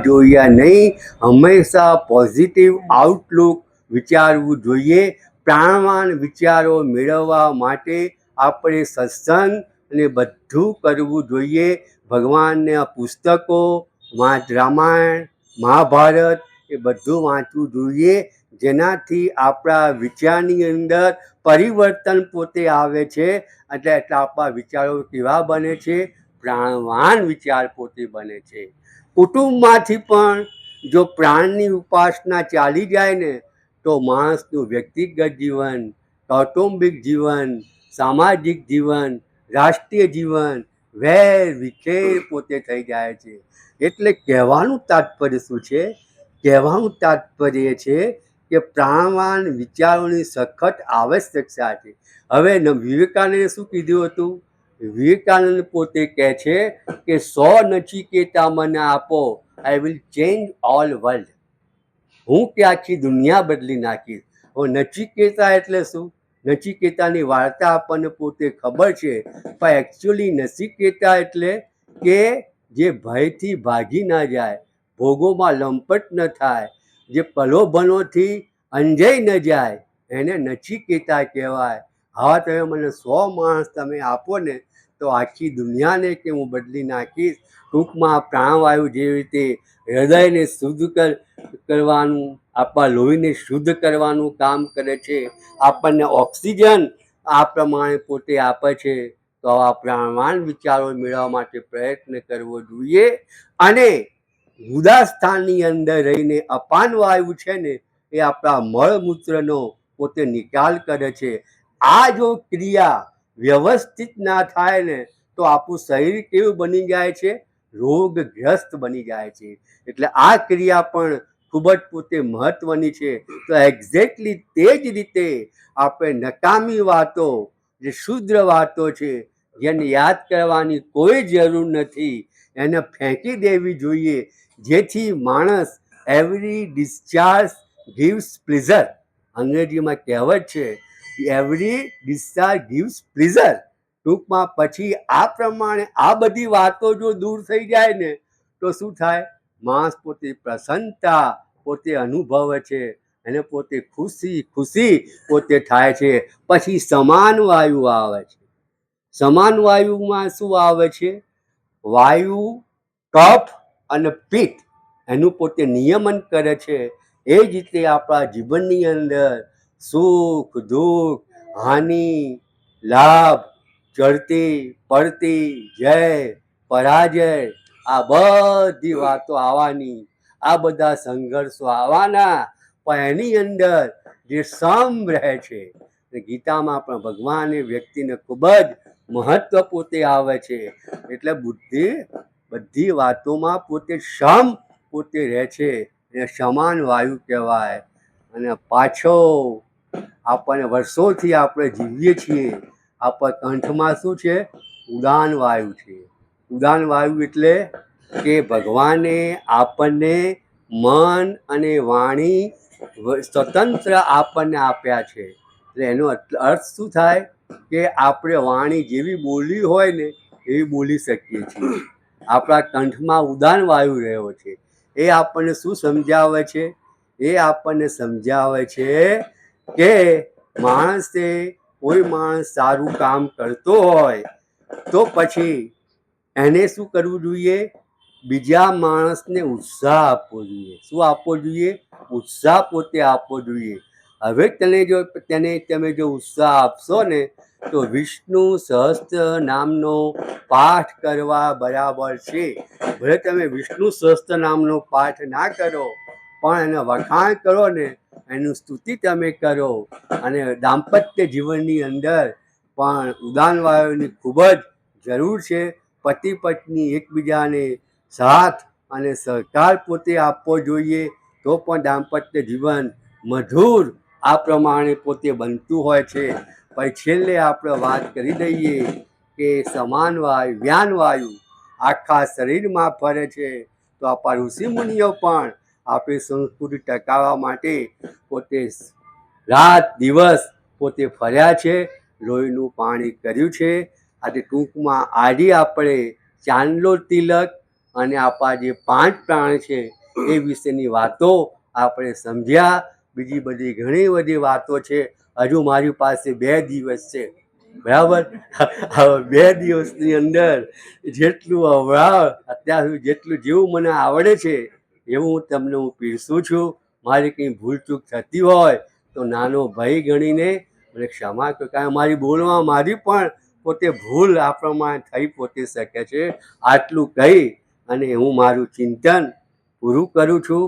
જોઈએ નહીં. હંમેશા પોઝિટિવ આઉટલુક વિચારવું જોઈએ. પ્રાણવાન વિચારો મેળવવા માટે આપણે સત્સંગ અને બધું કરવું જોઈએ. ભગવાનના પુસ્તકો, રામાયણ, મહાભારત એ બધું વાંચવું જોઈએ, જેનાથી આપણા વિચારની અંદર પરિવર્તન પોતે આવે છે. એટલે આપણા વિચારો કેવા બને છે? પ્રાણવાન વિચાર પોતે બને છે. કુટુંબમાંથી પણ જો પ્રાણની ઉપાસના ચાલી જાય ને તો માણસનું વ્યક્તિગત જીવન, કૌટુંબિક જીવન, સામાજિક જીવન, રાષ્ટ્રીય જીવન વેર વિખેર પોતે થઈ જાય છે. એટલે કહેવાનું તાત્પર્ય શું છે? કહેવાનું તાત્પર્ય છે કે પ્રાણવાન વિચારોની સખત આવશ્યકતા છે. હવે વિવેકાનંદે શું કીધું હતું? વિવેકાનંદ પોતે કહે છે કે 100 નચિકેતા મને આપો, I will change all world. હું કે આખી દુનિયા બદલી નાખીશ. નચિકેતા એટલે શું? નચિકેતાની વાર્તા આપણને પોતે ખબર છે, પણ એકચ્યુઅલી નચિકેતા એટલે કે જે ભયથી ભાગી ના જાય, ભોગોમાં લંપટ ન થાય, જે પ્રલોભનોથી અંજાઈ ન જાય, એને નચિકેતા કહેવાય. હા, તમે મને 100 માણસ તમે આપો ને તો આખી દુનિયાને કે હું બદલી નાખીશ. ટૂંકમાં પ્રાણવાયુ જેવી રીતે હૃદયને શુદ્ધ કરવાનું, આપણા લોહીને શુદ્ધ કરવાનું કામ કરે છે, આપણને ઓક્સિજન આ પ્રમાણે પોતે આપે છે. તો આવા પ્રાણવાન વિચારો મેળવવા માટે પ્રયત્ન કરવો જોઈએ. અને ઉદાસ્થાનની અંદર રહીને અપાન વાયુ છે ને એ આપણા મળમૂત્રનો પોતે નિકાલ કરે છે. આ જો ક્રિયા વ્યવસ્થિત ના થાય ને તો આપણું શરીર કેવું બની જાય છે? રોગગ્રસ્ત બની જાય છે. એટલે આ ક્રિયા પણ ખૂબ જ પોતે મહત્વની છે. તો એક્ઝેક્ટલી તે જ રીતે આપણે નકામી વાતો, જે શુદ્ર વાતો છે, જેને યાદ કરવાની કોઈ જરૂર નથી, એને ફેંકી દેવી જોઈએ, જેથી માણસ એવરી ડિસ્ચાર્જ ગીવ્સ પ્લેઝર. અંગ્રેજીમાં કહેવત છે, એવરી ડિસ્ચાર્જ ગીવ્સ પ્લેઝર. ટૂંકમાં પછી આ પ્રમાણે આ બધી વાતો જો દૂર થઈ જાય ને તો શું થાય? માણસ પોતે પ્રસન્નતા પોતે અનુભવે છે અને પોતે ખુશી પોતે થાય છે. પછી સમાન વાયુ આવે છે. સમાન વાયુમાં શું આવે છે? વાયુ, કફ અને પિત્ત એનું પોતે નિયમન કરે છે. એ જ રીતે આપણા જીવનની અંદર સુખ, દુઃખ, હાનિ, લાભ, ચડતી પડતી, જય પરાજય, આ બધી વાતો આવવાની, આ બધા સંઘર્ષો આવવાના, પણ એની અંદર જે સમ રહે છે. ગીતામાં પણ ભગવાને વ્યક્તિને ખૂબ જ મહત્વ પોતે આવે છે. એટલે બુદ્ધિ બધી વાતોમાં પોતે સમ પોતે રહે છે. એ સમાન વાયુ કહેવાય. અને પાછો આપણને વર્ષોથી આપણે જીવીએ છીએ, આપણા કંઠમાં શું છે? ઉદાન વાયુ છે. ઉદાન વાયુ એટલે કે ભગવાને આપણને મન અને વાણી સ્વતંત્ર આપણને આપ્યા છે. એટલે એનો અર્થ શું થાય કે આપણે વાણી જેવી બોલી હોય ને એવી બોલી શકીએ છીએ. આપણા કંઠમાં ઉદાન વાયુ રહ્યો છે. એ આપણને શું સમજાવે છે? એ આપણને સમજાવે છે કે માણસે, કોઈ માણસ સારું કામ કરતો હોય તો પછી એને શું કરવું જોઈએ? બીજા માણસને ઉત્સાહ આપવો જોઈએ. શું આપવો જોઈએ? ઉત્સાહ પોતે આપવો જોઈએ. હવે તમે જો ઉત્સાહ આપશો ને તો વિષ્ણુ સહસ્ત્ર નામનો પાઠ કરવા બરાબર છે. ભલે તમે વિષ્ણુ સહસ્ત્ર નામનો પાઠ ના કરો, પણ એને વખાણ કરો ને, એનું સ્તુતિ તમે કરો. અને દાંપત્ય જીવનની અંદર પણ ઉદાન વાયુની ખૂબ જ જરૂર છે. પતિ પત્ની એકબીજાને સાથ અને સહકાર પોતે આપવો જોઈએ, તો પણ દાંપત્ય જીવન મધુર આ પ્રમાણે પોતે બનતું હોય છે. પછી છેલ્લે આપણે વાત કરી દઈએ કે સમાન વાયુ, જ્ઞાન વાયુ આખા શરીરમાં ફરે છે. તો આપણા ઋષિમુનિઓ પણ આપણી સંસ્કૃતિ ટકાવવા માટે પોતે રાત દિવસ પોતે ફર્યા છે, લોહીનું પાણી કર્યું છે. આજે ટૂંકમાં આજે આપણે ચાંદલો તિલક અને આપણા જે 5 પ્રાણ છે એ વિશેની વાતો આપણે સમજ્યા. બીજી બધી ઘણી બધી વાતો છે. હજુ મારી પાસે 2 દિવસ છે, બરાબર. હવે 2 દિવસની અંદર જેટલું અત્યાર સુધી જેટલું જેવું મને આવડે છે એવું હું પીરસું છું. મારી કંઈ ભૂલચૂક થતી હોય તો નાનો ભાઈ ગણીને મને ક્ષમા કરો, કારણ મારી પણ પોતે ભૂલ આ પ્રમાણે થઈ પોતે શકે છે. આટલું કહી અને હું મારું ચિંતન પૂરું કરું છું.